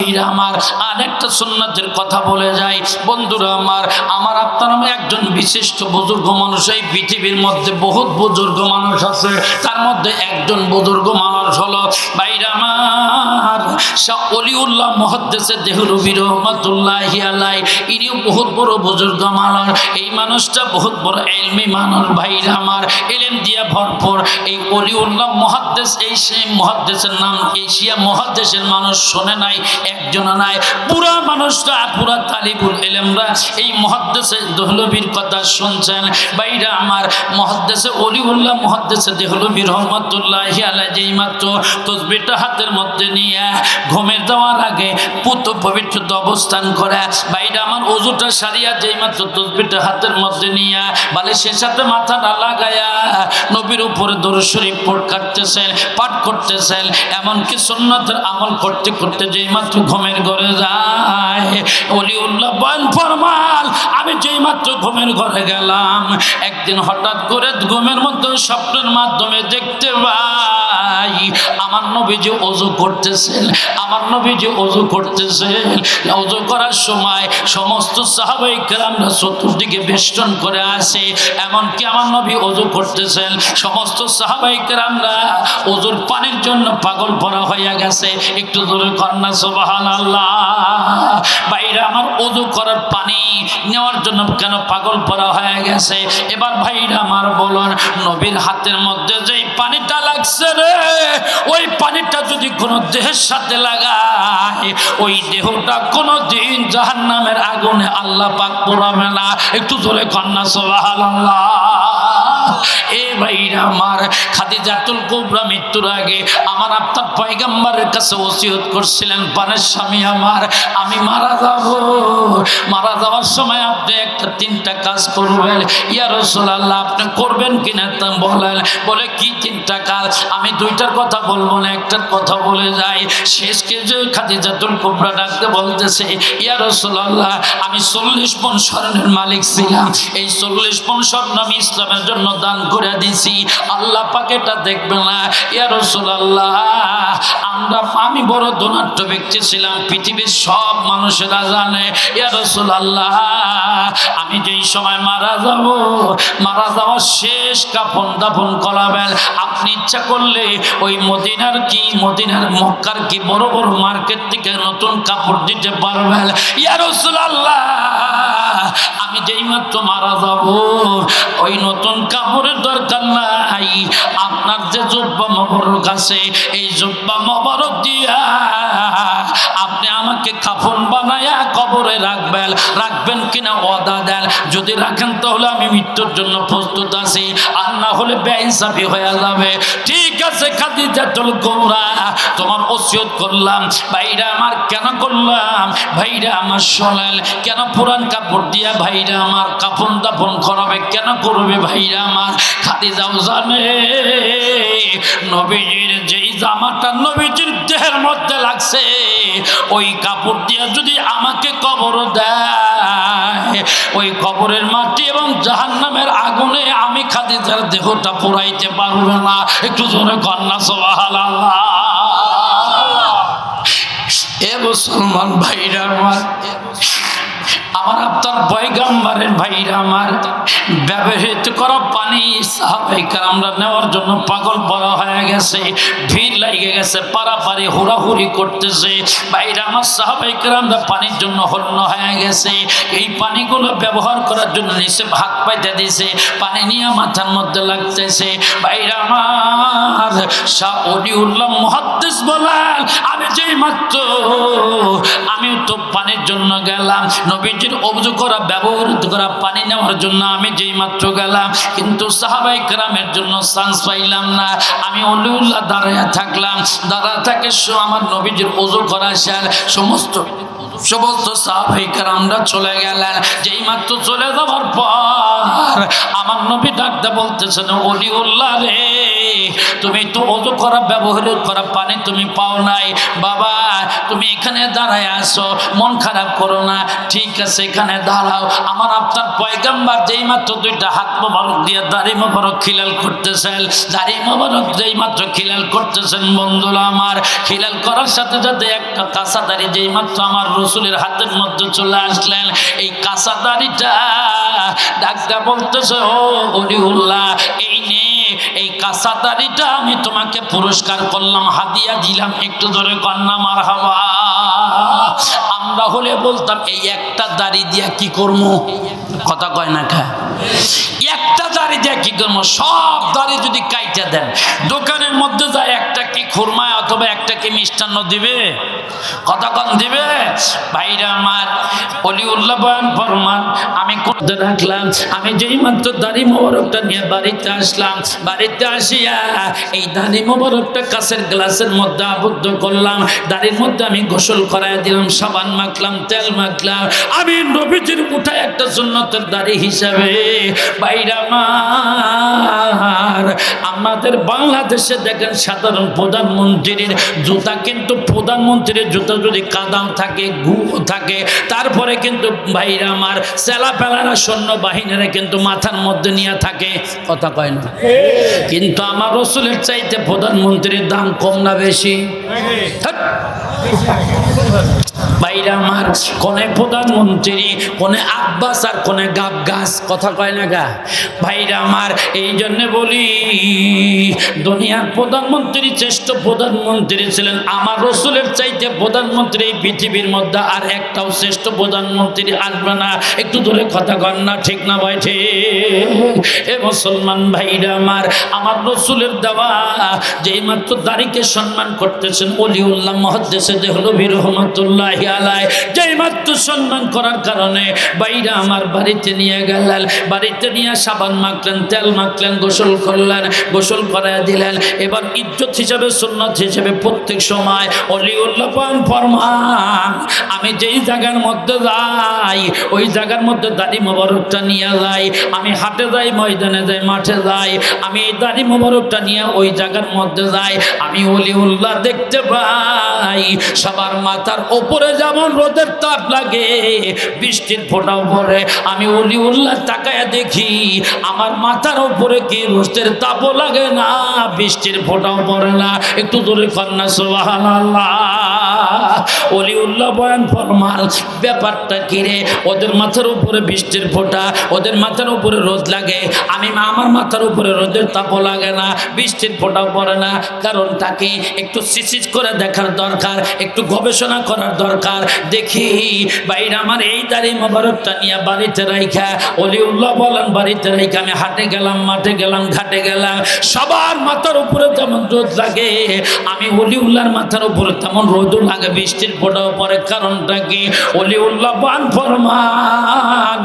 ভাইরা আমার আরেকটা সুন্নাতের কথা বলে যাই বন্ধুরা আমার আপনার একজন বিশিষ্ট বুজুর্গ মানুষ এই পৃথিবীর মধ্যে বহুত বুজুর্গ মানুষ আছে, তার মধ্যে একজন বুজুর্গ মানুষ হলো ভাইরা আমার শাহ ওলিউল্লাহ মুহাদ্দিস দেহলভী রহমাতুল্লাহি আলাইহি। ইনিও বহুত বড় বুজুর্গ মানুষ, এই মানুষটা বহুত বড় ইলমি মানুষ ভাইরা আমার, ইলম দিয়া ভরপুর। এই ওলিউল্লাহ মুহাদ্দিস, এই সেই মুহাদ্দিসের নাম এশিয়া মুহাদ্দিসের মানুষ শোনে নাই একজন নাই, পুরা মানুষটা পুরা তালিবুল ইলমরা এই মুহাদ্দিস দেহলভীর কথা শুনছেন ভাইরা আমার। মুহাদ্দিস ওলিউল্লাহ মুহাদ্দিস দেহলভী রহমাতুল্লাহি আলাইহি যেই মাত্র তাসবিহটা হাতের মধ্যে নিয়ে ঘুমের যাওয়ার আগে পুত পবিত্র অবস্থান করে ভাইরা আমার ওযুটা সারিয়া যেই মাত্র তাসবিহটা হাতের মধ্যে নিয়ে বালিশের সাথে মাথাটা লাগায়া নবীর উপরে দরুদ শরীফ পাঠ করতেছেন, এমনকি সুন্নাতের আমল করতে করতে যেই মাত্র ঘুমের ঘরে যায় ওলিউল্লাহ বয়ান ফরমান, আমি যেই মাত্র ঘুমের ঘরে গেলাম একদিন হঠাৎ করে ঘুমের মধ্যে স্বপ্নের মাধ্যমে দেখতে পাই আমার নবীজি ওযু করতেছেন, আমার নবীজি ওযু করতেছেন। ওযু করার সময় সমস্ত সাহাবায়ে কেরামরা চতুর্দিকে বেষ্টন করে আসে, এমনকি আমার নবী ওযু করতেছেন, সমস্ত সাহাবায়ে কেরামরা ওযুর পানির জন্য পাগল পড়া হয়ে গেছে। একটু জোরে কন্যা সুবহানাল্লাহ। ভাইরা আমার ওযু করার পানি নেওয়ার জন্য কেন পাগল পড়া হয়ে গেছে? এবার ভাইরা আমার বলুন, নবীর হাতের মধ্যে যেই পানিটা লাগছে রে, ওই পানিটা যদি কোনো দেহের সাথে লাগায় ওই দেহটা কোনো দিন জাহান্নামের আগুনে আল্লাহ পাক পোড়াবে না। একটু জোরে কন্যা সুবহানাল্লাহ। এ ভাইরা আমার, খাদিজাতুল কুবরা মৃত্যুর আগে আমার আপনার পয়গম্বরের কাছে ওসিয়ত করছিলেন, পানের স্বামী আমার, আমি মারা যাব, মারা যাওয়ার সময় আপনি একটা তিনটা কাজ করবেন। ইয়া রাসূলুল্লাহ আপনি করবেন কিনা তা বলেন। বলে কি তিনটা কাজ? আমি দুইটার কথা বলবো না, একটার কথা বলে যাই। শেষকে যে খাদিজাতুল কুবরা ডাকতে বলতেছে, ইয়া রাসূলুল্লাহ আমি 40 পণ স্বর্ণের মালিক ছিলাম, এই 40 পণ স্বর্ণ আমি ইসলামের জন্য দান করে দিছি, আল্লাহ পাক এটা দেখবে না। ইয়া রাসূলুল্লাহ আমি বড় ধনাঢ্য ব্যক্তি ছিলাম, পৃথিবীর সব মানুষেরা জানে। ইয়া রাসূলুল্লাহ আমি যেই সময় মারা যাব, মারা যাওয়ার শেষ কাফন দাফন করাবেন, আপনি ইচ্ছা করলে ওই মদিনার মক্কার কি বড় বড় মার্কেট থেকে নতুন কাপড় দিতে পারবেন। ইয়া রাসূলুল্লাহ আমি যেই মাত্র মারা যাব ওই নতুন কাপড়ের দরকার নাই, আপনার যে জুব্বা মোবারক আছে এই জুব্বা মোবারক দিয়া আপনি আমাকে কাফন বানায়া কবরে রাখবেন কিনা ওয়াদা দেন। যদি রাখেন তাহলে আমি মৃত্যুর জন্য প্রস্তুত আছি, আর না হলে বেইনসাফি হয়ে যাবে। ঠিক আছে খাদিজাতুল কুবরা তোমার ওসিয়ত করলাম। ভাইরা আমার কেন করলাম? ভাইরা আমার শোনেন, কেন পুরান কাপড় দিয়া ভাইরা আমার কাফন দাফন করাবে? কেন করবে ভাইরা আমার? খাদিজাও জানে নবীজির যেই জামাটা নবীজির দেহের মধ্যে লাগছে ওই কাপড় দিয়া যদি আমাকে কবর দেয়, ওই কবরের মাটি এবং জাহান্নামের আগুনে আমি খাদিজার দেহটা পোড়াইতে পারবে না। একটু জোরে কন্যা সুবহানাল্লাহ। এ মুসলমান ভাইরা আমার আপনার পয়গম্বরের ভাইরা আমার, ব্যবহৃত করা পানি সাহাবায়ে কেরামরা নেওয়ার জন্য পাগল পড়া হয়ে গেছে, ভিড় লেগে গেছে, পারাপারি হুড়াহুড়ি করতেছে। ভাইরা আমার সাহাবায়ে কেরামরা পানির জন্য হন্য হয়ে গেছে, এই পানিগুলো ব্যবহার করার জন্য নিচে ভাগ পাইতে দিছে, পানি নিয়ে মাথার মধ্যে লাগতেছে। ভাইরা আমার শাহ ওলিউল্লাহ মুহাদ্দিস বলেন, আমি যেই মাত্র আমি তো পানির জন্য গেলাম, নবীজির ওযু করা ব্যবহৃত করা পানি নেওয়ার জন্য আমি যেই মাত্র গেলাম, কিন্তু সাহাবায়ে কেরামের জন্য চান্স পাইলাম না। আমি ওলিউল্লাহ দাঁড়ায় থাকলাম, দাঁড়ায় থাকে আমার নবীজির ওযু করা শেষ, সমস্ত সাহাবায়ে কেরামরা চলে গেলেন। যেই মাত্র চলে যাওয়ার পর আমার নবী ডাকতে বলতেছেন, ওলিউল্লাহ রে তুমি তো ওযু করা ব্যবহার করা পানি তুমি পাও নাই বাবা, তুমি এখানে দাঁড়ায় আসো, মন খারাপ করো না, ঠিক আছে এখানে দাঁড়াও। আমার আপনার পয়গম্বর যেই মাত্র দুইটা হাত মোবারক দিয়ে দাড়ি মোবারক খিলাল করতেছেন, দাড়ি মোবারক যেই মাত্র খিলাল করতেছেন বন্ধুরা আমার, খিলাল করার সাথে সাথে একটা কাঁচা দাড়ি যেই মাত্র আমার রসুলের হাতের মধ্যে চলে আসলেন, এই কাঁচা দাড়িটা ডাক্তার বলতেছে, ও ওলিউল্লাহ এই নে এই কাঁচা দাড়িটা আমি তোমাকে পুরস্কার করলাম, হাদিয়া দিলাম, একটু ধরে কন্যা মারহাবা। আমরা হলে বলতাম এই একটা দাড়ি দিয়া কি করবো, কথা কয় না খা, একটা দাড়ি দিয়া কি করবো, সব দাড়ি যদি কাইটা দেন দোকানের মধ্যে যায় একটা কি খুরমা অথবা একটা কি মিষ্টান্ন দিবে, কথা কন দিবে? ভাইরা আমার ওলিউল্লাহ বয়ান ফরমান, আমি করতে রাখলাম, আমি যেই মাত্র দাড়ি মোবারকটা নিয়ে বাড়িতে আসলাম, বাড়িতে আসিয়া এই দাড়ি মোবারকটা কাঁচের গ্লাসের মধ্যে আবদ্ধ করলাম, দাড়ির মধ্যে আমি গোসল করাই দিলাম, সাবান মাখলাম, তেল মাখলাম, আমি নবীজির উঠায় একটা সুন্নতের দাড়ি হিসাবে। ভাইরা আমার আমাদের বাংলাদেশে দেখেন সাধারণ প্রধানমন্ত্রীর জুতা, কিন্তু প্রধানমন্ত্রীর জুতা যদি কাদাও থাকে গু থাকে, তারপরে কিন্তু ভাইরা আমার সেলা পেলারা সৈন্য বাহিনীরা কিন্তু মাথার মধ্যে নিয়ে থাকে, কথা কয় না? কিন্তু আমার রসুলের চাইতে প্রধানমন্ত্রীর দাম কম না বেশি? ভাইরা আমার কোনে প্রধানমন্ত্রী, কোনে আব্বাস আর কোনে গাব গাছ, কথা কয় না গা? ভাইরা আমার এই জন্য বলি দুনিয়ার প্রধানমন্ত্রী শ্রেষ্ঠ প্রধানমন্ত্রী ছিলেন আমার রসুলের চাইতে প্রধানমন্ত্রী এই পৃথিবীর মধ্যে আর একটাও শ্রেষ্ঠ প্রধানমন্ত্রী আসবে না, একটু ধরে কথা কন না, ঠিক না ভাই? ঠিক এ মুসলমান ভাইরা আমার রসুলের দেওয়া যেই মাত্র দাড়িকে সম্মান করতেছেন ওলিউল্লাহ মুহাদ্দিসে দেহলভী রহমাতুল্লাহি আলাইহি, যেই মাত্র সম্মান করার কারণে বাইরা আমার বাড়িতে নিয়ে গেলেন, বাড়িতে নিয়ে সাবান মাখলেন, তেল মাখলেন, গোসল করলেন, গোসল করায় দিলেন। এবার ইজ্জত হিসাবে সুন্নাত হিসাবে প্রত্যেক সময় ওলিউল্লাহ পান ফরমান, আমি যেই জায়গার মধ্যে যাই ওই জায়গার মধ্যে দাড়ি মোবারকটা নিয়ে যাই, আমি হাটে যাই, ময়দানে যাই, মাঠে যাই, আমি এই দাড়ি মোবারকটা নিয়ে ওই জায়গার মধ্যে যাই, আমি ওলিউল্লাহ দেখতে পাই সবার মাথার ওপরে যেমন রোদের তাপ লাগে, বৃষ্টির ফোঁটাও পড়ে, আমি ওলিউল্লাহ তাকায় দেখি আমার মাথার ওপরে কি রোদের তাপও লাগে না, বৃষ্টির ফোঁটাও পড়ে না, একটু জোরে কন্যা সুবহানাল্লাহ। ওলিউল্লাহ বয়ান ফরমান ব্যাপারটা কিরে, ওদের মাথার উপরে বৃষ্টির ফোঁটা, ওদের মাথার উপরে রোদ লাগে, আমি আমার মাথার উপরে রোদের তাপও লাগে না, বৃষ্টির ফোঁটাও পড়ে না, কারণটা কি একটু সিসিজ করে দেখার দরকার, একটু গবেষণা করার দরকার। দেখি বাইরে আমার এই দাড়ি মোবারকটা নিয়ে বাড়িতে রাইখা ওলিউল্লাহ বলেন বাড়িতে রাইখা আমি হাটে গেলাম, মাঠে গেলাম, ঘাটে গেলাম, সবার মাথার উপরে যেমন রোদ লাগে আমি ওলিউল্লাহর মাথার উপরে তেমন রোদও লাগে, বৃষ্টির ফোঁটাও পড়ে, কারণটা কি? ওলিউল্লাহ বান ফরমান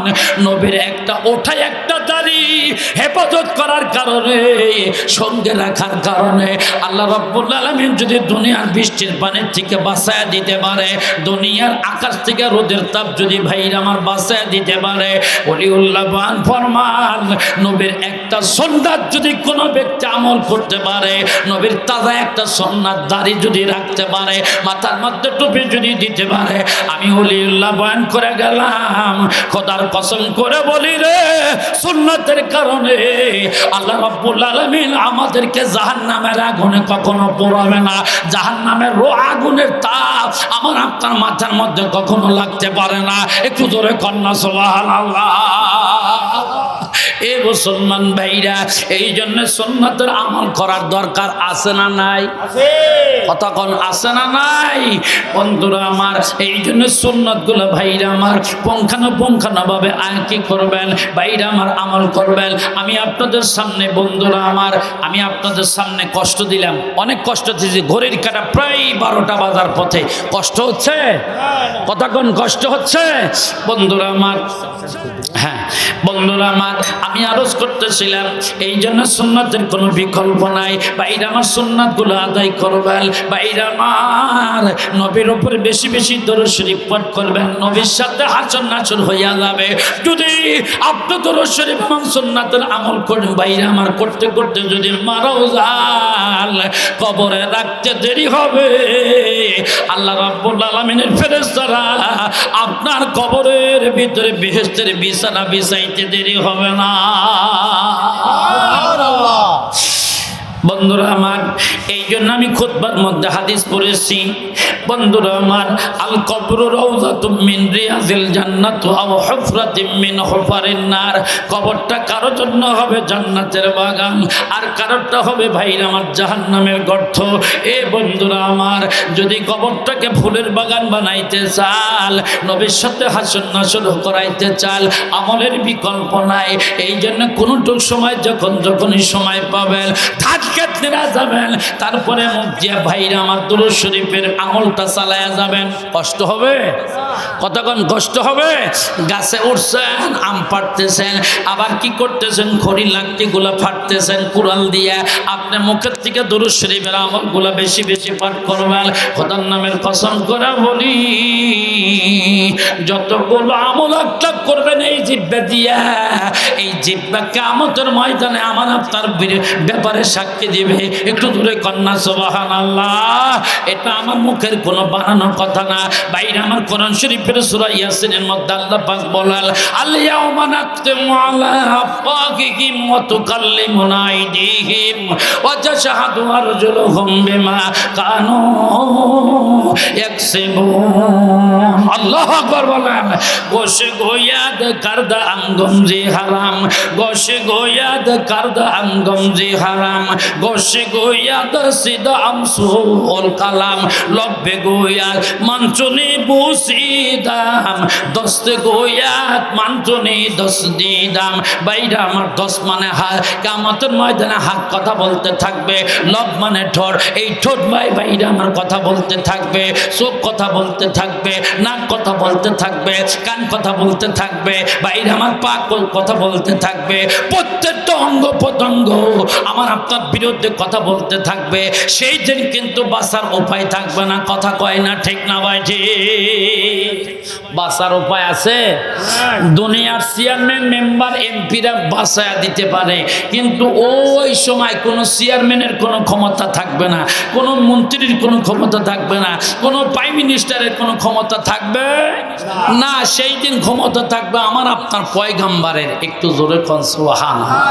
নবীর একটা ওঠায় একটা দাড়ি হেফাজত করার কারণে, সঙ্গে রাখার কারণে আল্লাহ রাব্বুল আলামিন যদি দুনিয়ার বৃষ্টির পানির থেকে বাঁচায় দিতে পারে, দুনিয়ার আকাশ থেকে রোদের তাপ যদি ভাইরা আমার বাঁচায় দিতে পারে, ওলিউল্লাহ বান ফরমান নবীর একটা সুন্নাত যদি কোনো ব্যক্তি আমল করতে পারে, নবীর তাজা একটা সুন্নাত দাড়ি যদি রাখতে পারে, মাথার মধ্যে টুপি যদি দিতে পারে, আমি ওলিউল্লাহ বয়ান করে গেলাম, খোদার কসম করে বলি রে, সুন্নাতের কারণে আল্লাহ রাব্বুল আলামিন আমাদেরকে জাহান্নামের আগুনে কখনো পোড়াবে না, জাহান্নামের আগুনের তাপ আমার আপনার মাথার মধ্যে কখনো লাগতে পারে না, একটু জোরে কন্যা সুবহানাল্লাহ। এ মুসলমান ভাইরা এই জন্য সুন্নাতের আমল করার দরকার আছে না নাই? কতক্ষণ আছে না নাই? বন্ধুরা আমার এই জন্য সুন্নাতগুলো ভাইরা আমার পুঙ্খানুপুঙ্খানুভাবে কি করবেন ভাইরা আমার আমল করবেন। আমি আপনাদের সামনে বন্ধুরা আমার আমি আপনাদের সামনে কষ্ট দিলাম, অনেক কষ্ট দিয়েছি, ঘড়ির কাঁটা প্রায় 12টা বাজার পথে, কষ্ট হচ্ছে? কতক্ষণ কষ্ট হচ্ছে বন্ধুরা আমার? হ্যাঁ বন্ধুরা আমার, আমি আরজ করতেছিলাম এই জন্য সুন্নাতের কোনো বিকল্প নাই। বাইরে আমার সুন্নাতগুলো আদায় করবেন, বাইরে আমার নবীর উপরে বেশি বেশি দরুদ শরীফ পাঠ করবেন, নবীর সাথে হাসর নাসর হইয়া যাবে। যদি আপনি দরুদ শরীফ এবং সুন্নাতের আমল করেন বাইরে আমার করতে করতে যদি মারাও যান, কবরে রাখতে দেরি হবে। আল্লাহ রাব্বুল আলামিনের ফেরেশতারা আপনার কবরের ভিতরে বেহেশতের বিছানা বিছাইতে দেরি হবে না। বন্ধুরা আমার, এই জন্য আমি খুতবার মধ্যে হাদিস পড়েছি। বন্ধুরা আমার, আল কবরু রাউযাতুম মিন রিয়াজিল জান্নাত আও হুফরাতিম মিন হুফারিন নার। কবরটা কারো জন্য হবে জান্নাতের বাগান, আর কারোরটা হবে ভাইরা আমার জাহান্নামের গর্ত। এ বন্ধুরা আমার, যদি কবরটাকে ফুলের বাগান বানাইতে চাল, নবীর সাথে হাসর নাসর করাইতে চাল, আমলের বিকল্প নাই। এই জন্য কোনটুক সময় যখনই সময় পাবেন যাবেন, তারপরে মুখ দিয়ে ভাইরা আমার দুরূদ শরীফের আমলটা চালায়া যাবেন। কষ্ট হবে, কতক্ষণ কষ্ট হবে? গাছে উঠছেন, আম পাড়তেছেন, আবার কি করতেছেন, খড়ি লাকড়িগুলা ফাটতেছেন কুড়াল দিয়ে। আপনি মুখের থেকে দুরূদ শরীফের আমলগুলা বেশি বেশি পাঠ করবেন। খোদার নামের কসম করে বলি, যতগুলো আমল একটা করবেন এই জিহ্বা দিয়া, এই জিহ্বা কিয়ামতের ময়দানে আমার আপনার ব্যাপারে সাক্ষী দিবে। একটু দূরে কন্যা সুবহানাল্লাহ। এটা আমার মুখের কোনো বানানো কথা না, বাইরে আমার কোরআন শরীফের সূরা ইয়াসিনের মধ্যে আল্লাহ পাক বলেন, আল ইয়াউমা নাখতিমু আলা আফওয়াহিহিম ওয়া তুকাল্লিমুনা আইদিহিম ওয়া তাশহাদু আরজুলুহুম বিমা কানু ইয়াকসিবুন। আল্লাহু আকবার বলেন। গোশে গোয়াদ কারদা আমগমজি হারাম, গোশে গোয়াদ কারদা আমগমজি হারাম, গোশে গোয়াদ সিদা আমসুল কালাম, লব্বে গোয়াদ মানচুনি বুসিদাম, দস্তে গোয়াদ মানচুনি দসদিদাম। বাইরা আমার দশ মানে হাত, কিয়ামতের ময়দানে হাত কথা বলতে থাকবে, লব মানে ঠোঁট, এই ঠোঁট বাইরা আমার কথা বলতে থাকবে, চোখ কথা বলতে থাকবে, নাক কথা বলতে থাকবে, কান কথা বলতে থাকবে, বাইরে আমার পা কথা বলতে থাকবে, প্রত্যেকটা অঙ্গ প্রত্যঙ্গ আমার আপনার বিরুদ্ধে কথা বলতে থাকবে। সেই দিন কিন্তু বাঁচার উপায় থাকবে না। কথা কয় না, ঠিক না ভাই? ঠিক। বাঁচার উপায় আছে? দুনিয়ার চেয়ারম্যান মেম্বার এমপিরা বাঁচায়া দিতে পারে, কিন্তু ওই সময় কোনো চেয়ারম্যানের কোনো ক্ষমতা থাকবে না, কোনো মন্ত্রীর কোনো ক্ষমতা থাকবে না, কোনো প্রাইম মিনিস্টারের কোনো ক্ষমতা থাকবে না। সেই দিন ক্ষমতা থাকবে আমার আপনার পয়গম্বরের। একটু জোরে কোন সুবহানাল্লাহ।